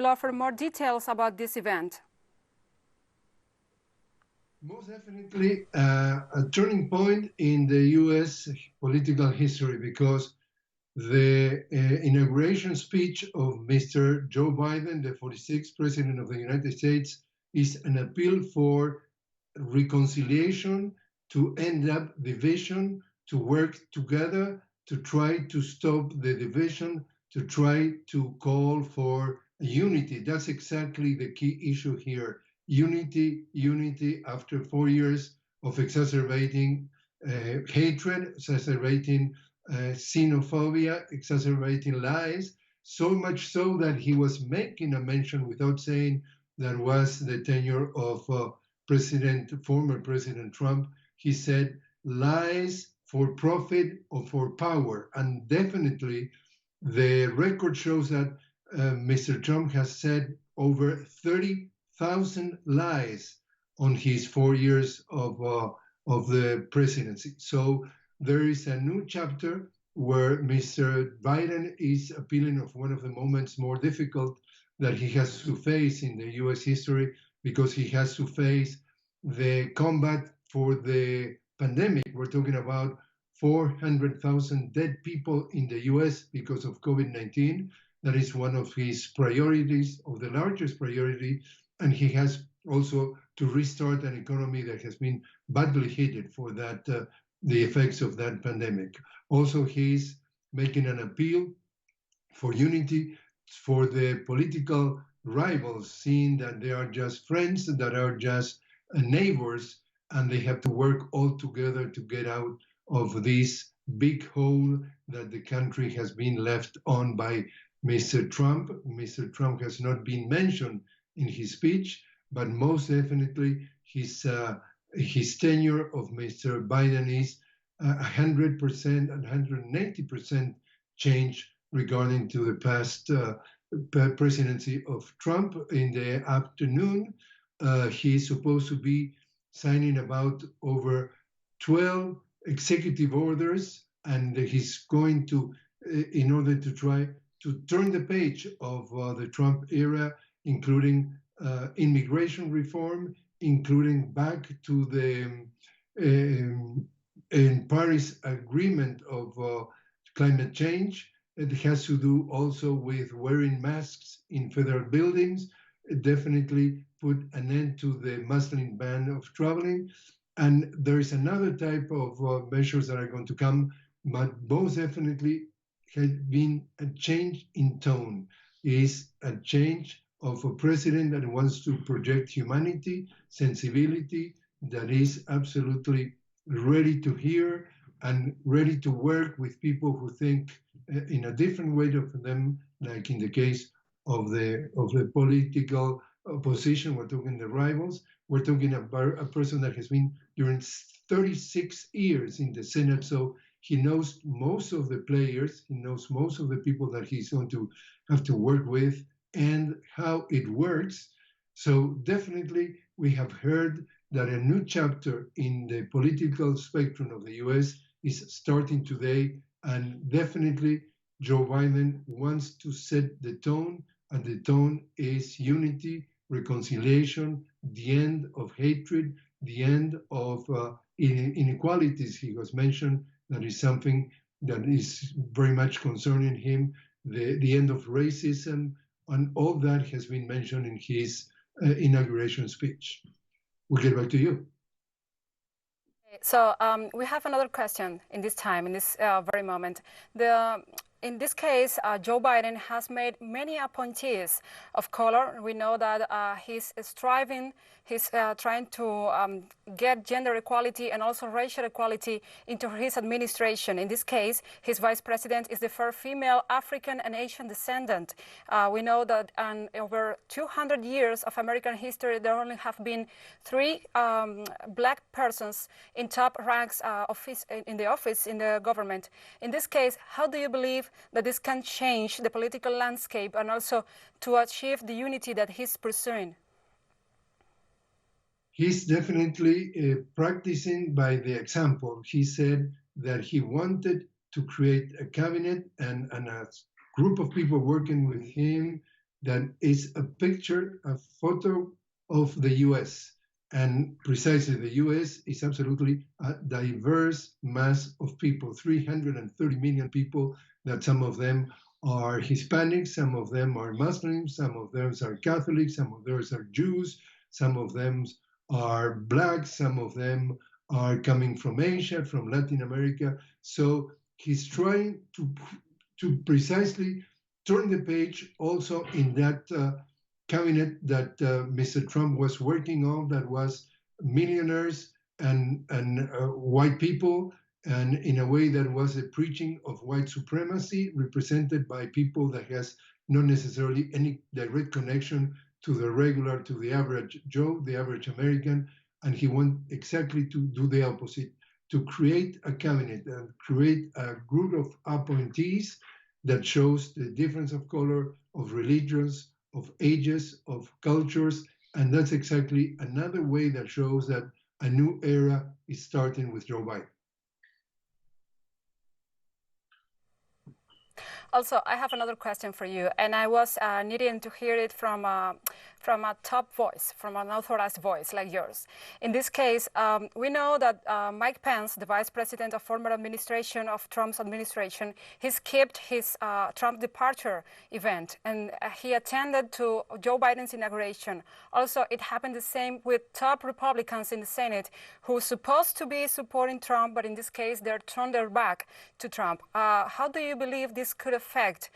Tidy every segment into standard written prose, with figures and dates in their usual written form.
will offer more details about this event. Most definitely a turning point in the U.S. political history, because the inauguration speech of Mr. Joe Biden, the 46th President of the United States, is an appeal for reconciliation, to end up division, to work together, to try to stop the division, to try to call for unity. That's exactly the key issue here. Unity, unity after 4 years of exacerbating hatred, exacerbating xenophobia, exacerbating lies, so much so that he was making a mention without saying that was the tenure of former President Trump. He said lies for profit or for power. And definitely the record shows that Mr. Trump has said over 30,000 lies on his 4 years of the presidency. So there is a new chapter where Mr. Biden is appealing of one of the moments more difficult that he has to face in the US history, because he has to face the combat for the pandemic. We're talking about 400,000 dead people in the US because of COVID-19. That is one of his priorities, of the largest priority. And he has also to restart an economy that has been badly hit for that, the effects of that pandemic. Also, he's making an appeal for unity for the political rivals, seeing that they are just friends, that are just neighbors, and they have to work all together to get out of this big hole that the country has been left on by Mr. Trump. Mr. Trump has not been mentioned in his speech, but most definitely his tenure of Mr. Biden is 100% and 180% change regarding to the past presidency of Trump. In the afternoon, he's supposed to be signing about over 12 executive orders, and he's going to, in order to try to turn the page of the Trump era, including immigration reform, including back to the in Paris Agreement of climate change. It has to do also with wearing masks in federal buildings. It definitely put an end to the Muslim ban of traveling. And there is another type of measures that are going to come, but most definitely has been a change in tone. It is a change of a president that wants to project humanity, sensibility, that is absolutely ready to hear and ready to work with people who think in a different way of them, like in the case of the political opposition. We're talking the rivals. We're talking about a person that has been during 36 years in the Senate, so he knows most of the players, he knows most of the people that he's going to have to work with and how it works. So definitely we have heard that a new chapter in the political spectrum of the US is starting today, and definitely Joe Biden wants to set the tone, and the tone is unity, reconciliation, the end of hatred, the end of inequalities. He was mentioned that is something that is very much concerning him, the end of racism, and all that has been mentioned in his inauguration speech. We'll get back to you. So we have another question in this time, in this very moment. In this case, Joe Biden has made many appointees of color. We know that he's striving, he's trying to get gender equality and also racial equality into his administration. In this case, his vice president is the first female African and Asian descendant. We know that in over 200 years of American history, there only have been 3 black persons in top ranks in the government. In this case, how do you believe that this can change the political landscape and also to achieve the unity that he's pursuing? He's definitely practicing by the example. He said that he wanted to create a cabinet and a group of people working with him that is a picture, a photo of the US. And precisely, the US is absolutely a diverse mass of people, 330 million people, that some of them are Hispanics, some of them are Muslims, some of them are Catholics, some of them are Jews, some of them are Black, some of them are coming from Asia, from Latin America. So he's trying to precisely turn the page also in that cabinet that Mr. Trump was working on, that was millionaires and white people, and in a way that was a preaching of white supremacy represented by people that has not necessarily any direct connection to the average Joe, the average American, and he wants exactly to do the opposite, to create a cabinet and create a group of appointees that shows the difference of color, of religions, of ages, of cultures, and that's exactly another way that shows that a new era is starting with Joe Biden. Also, I have another question for you, and I was needing to hear it from a top voice, from an authorized voice like yours. In this case, we know that Mike Pence, the vice president of former administration of Trump's administration, he skipped his Trump departure event, and he attended to Joe Biden's inauguration. Also, it happened the same with top Republicans in the Senate who were supposed to be supporting Trump, but in this case, they're turned their back to Trump. How do you believe this could affect,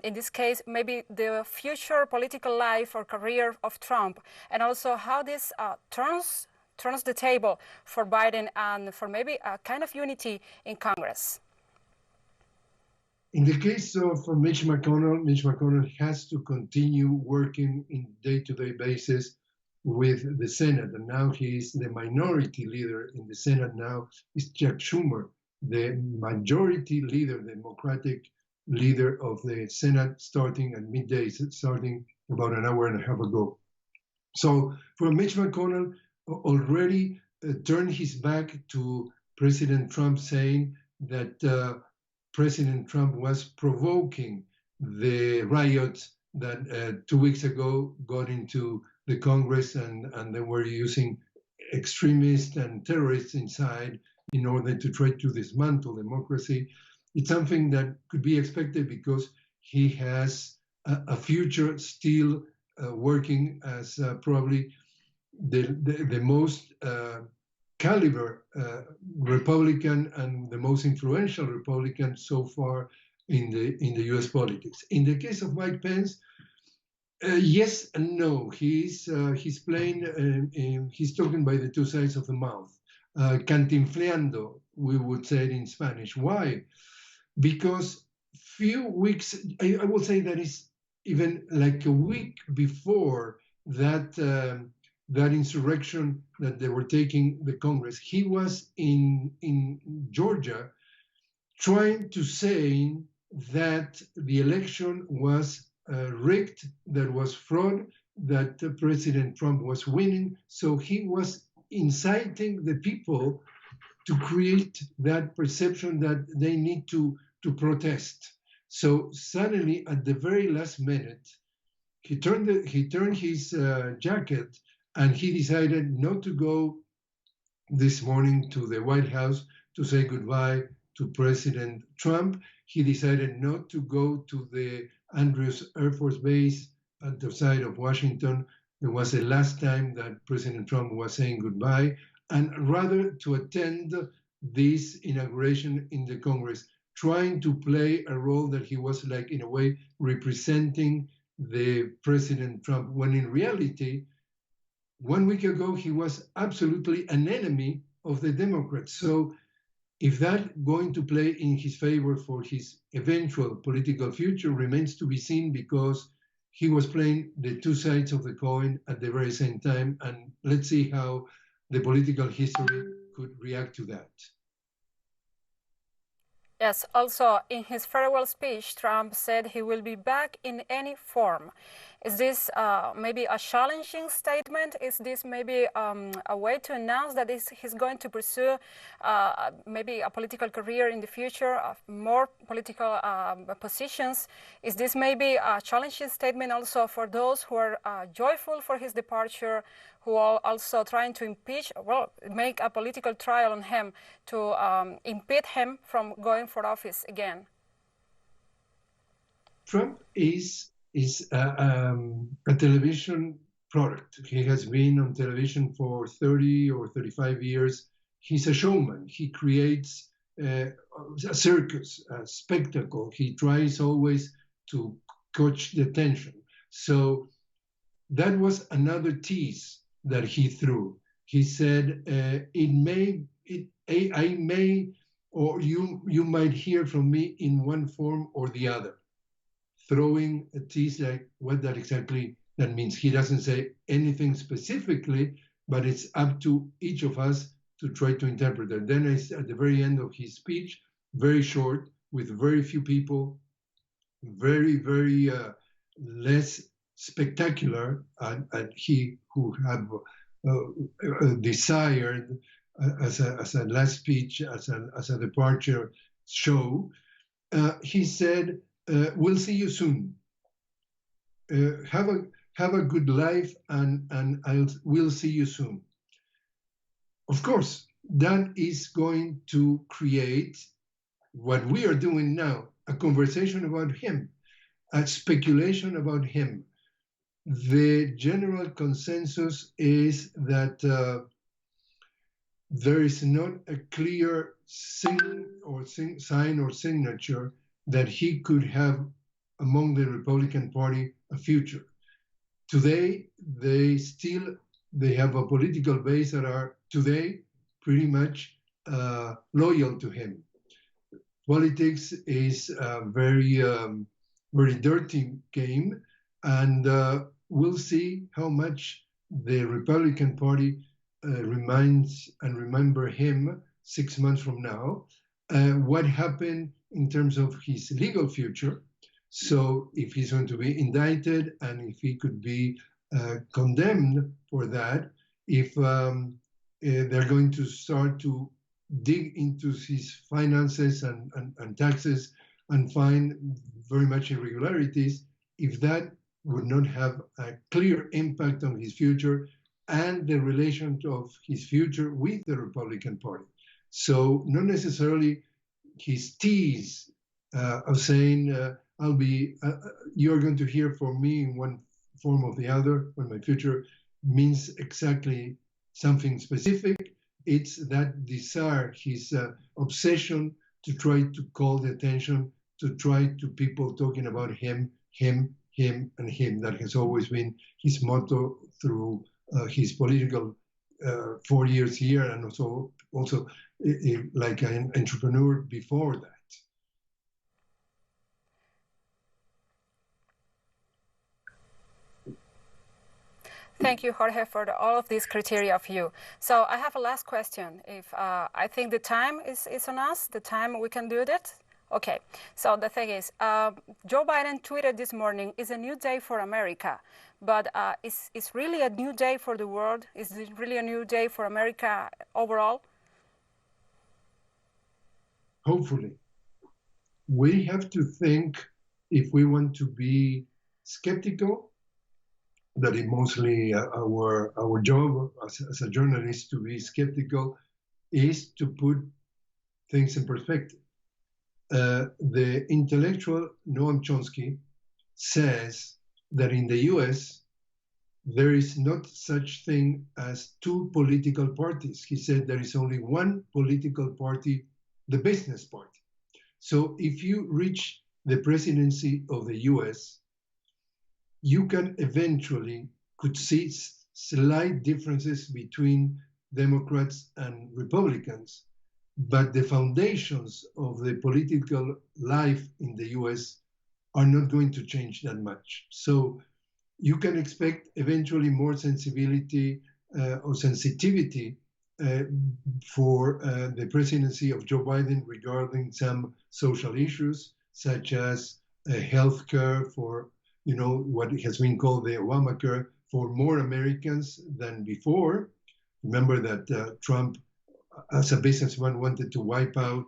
in this case, maybe the future political life or career of Trump, and also how this turns the table for Biden and for maybe a kind of unity in Congress? In the case of Mitch McConnell has to continue working in day-to-day basis with the Senate, and now he's the minority leader in the Senate. Now is Chuck Schumer, the majority leader, the Democratic leader of the Senate, starting at midday, starting about an hour and a half ago. So for Mitch McConnell, already turned his back to President Trump, saying that President Trump was provoking the riots that 2 weeks ago got into the Congress, and they were using extremists and terrorists inside in order to try to dismantle democracy. It's something that could be expected because he has a future still working as probably the most caliber Republican and the most influential Republican so far in the U.S. politics. In the case of Mike Pence, yes and no. He's playing. He's talking by the two sides of the mouth, cantinfleando, we would say it in Spanish. Why? Because few weeks, I would say that is even like a week before that that insurrection that they were taking the Congress, he was in Georgia trying to say that the election was rigged, that was fraud, that President Trump was winning. So he was inciting the people to create that perception that they need to protest. So suddenly, at the very last minute, he turned his jacket, and he decided not to go this morning to the White House to say goodbye to President Trump. He decided not to go to the Andrews Air Force Base at the side of Washington. It was the last time that President Trump was saying goodbye, and rather to attend this inauguration in the Congress, trying to play a role that he was like, in a way, representing the President Trump, when in reality, 1 week ago, he was absolutely an enemy of the Democrats. So if that's going to play in his favor for his eventual political future remains to be seen, because he was playing the two sides of the coin at the very same time. And let's see how the political history could react to that. Yes, also in his farewell speech, Trump said he will be back in any form. Is this maybe a challenging statement? Is this maybe a way to announce that he's going to pursue maybe a political career in the future, more political positions? Is this maybe a challenging statement also for those who are joyful for his departure, who are also trying to impeach, well, make a political trial on him to impede him from going for office again? Trump is a television product. He has been on television for 30 or 35 years. He's a showman. He creates a circus, a spectacle. He tries always to catch the attention. So that was another tease that he threw. He said, I may, or you might hear from me in one form or the other. Throwing a tease like what that exactly that means. He doesn't say anything specifically, but it's up to each of us to try to interpret it. Then at the very end of his speech, very short, with very few people, very less spectacular, and he who have desired as a last speech, as a departure show, he said, we'll see you soon. Have a good life, and we'll see you soon. Of course, that is going to create what we are doing now, a conversation about him, a speculation about him. The general consensus is that there is not a clear sign or signature that he could have among the Republican Party a future. Today, they have a political base that are today pretty much loyal to him. Politics is a very dirty game, and we'll see how much the Republican Party reminds and remember him 6 months from now. What happened in terms of his legal future. So if he's going to be indicted and if he could be condemned for that, if they're going to start to dig into his finances and taxes and find very much irregularities, if that would not have a clear impact on his future and the relation of his future with the Republican Party. So not necessarily his tease of saying, you're going to hear from me in one form or the other when my future means exactly something specific. It's that desire, his obsession to try to call the attention, to try to people talking about him, and him. That has always been his motto through his political 4 years here, and also like an entrepreneur before that. Thank you, Jorge, for all of these criteria of you. So I have a last question. If I think the time is on us, the time we can do that. Okay, so the thing is, Joe Biden tweeted this morning, "It's a new day for America." But is really a new day for the world? Is it really a new day for America overall? Hopefully. We have to think, if we want to be skeptical, that is mostly our job as a journalist, to be skeptical, is to put things in perspective. The intellectual Noam Chomsky says that in the US, there is not such thing as two political parties. He said there is only one political party, the business party. So if you reach the presidency of the US, you can could see slight differences between Democrats and Republicans, but the foundations of the political life in the US are not going to change that much. So you can expect eventually more sensibility or sensitivity for the presidency of Joe Biden regarding some social issues, such as health care for what has been called the Obamacare for more Americans than before. Remember that Trump, as a businessman, wanted to wipe out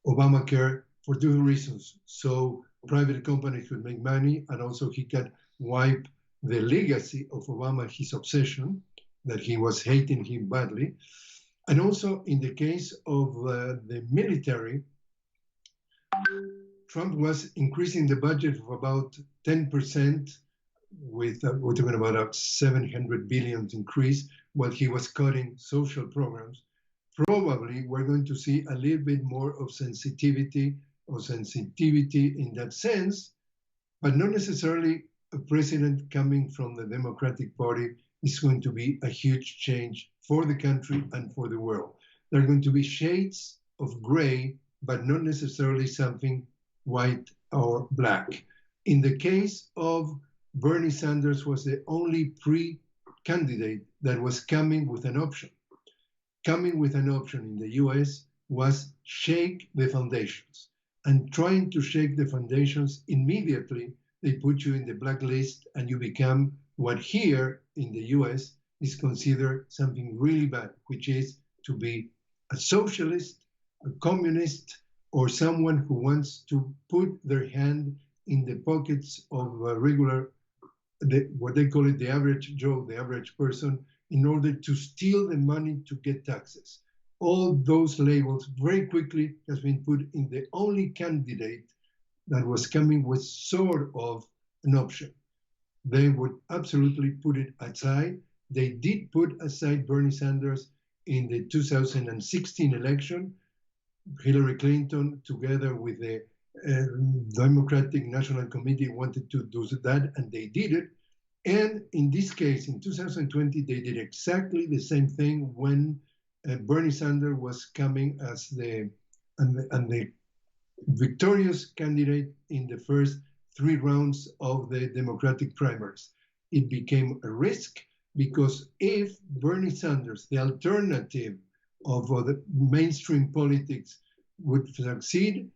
Obamacare for two reasons. So private companies could make money, and also he could wipe the legacy of Obama, his obsession, that he was hating him badly. And also in the case of the military, Trump was increasing the budget of about 10%, with we're talking about a 700 billion increase, while he was cutting social programs. Probably we're going to see a little bit more of sensitivity in that sense, but not necessarily a president coming from the Democratic Party is going to be a huge change for the country and for the world. There are going to be shades of gray, but not necessarily something white or black. In the case of Bernie Sanders, was the only pre-candidate that was coming with an option. Coming with an option in the US was shake the foundations. And trying to shake the foundations, immediately they put you in the blacklist and you become what here in the US is considered something really bad, which is to be a socialist, a communist, or someone who wants to put their hand in the pockets of what they call it, the average Joe, the average person, in order to steal the money to get taxes. All those labels very quickly has been put in the only candidate that was coming with sort of an option. They would absolutely put it aside. They did put aside Bernie Sanders in the 2016 election. Hillary Clinton, together with the Democratic National Committee, wanted to do that, and they did it. And in this case, in 2020, they did exactly the same thing when Bernie Sanders was coming as the victorious candidate in the first 3 rounds of the Democratic primaries. It became a risk because if Bernie Sanders, the alternative of the mainstream politics, would succeed,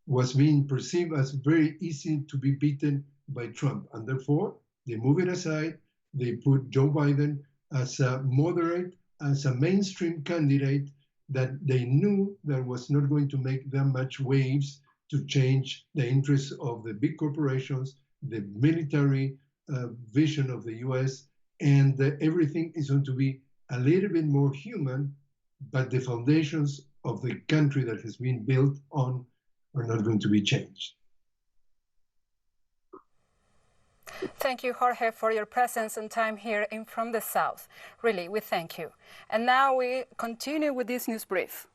was being perceived as very easy to be beaten by Trump. And therefore, they move it aside. They put Joe Biden as a moderate, as a mainstream candidate that they knew that was not going to make that much waves to change the interests of the big corporations, the military vision of the US, and everything is going to be a little bit more human, but the foundations of the country that has been built on are not going to be changed. Thank you, Jorge, for your presence and time here in From the South. Really, we thank you. And now we continue with this news brief.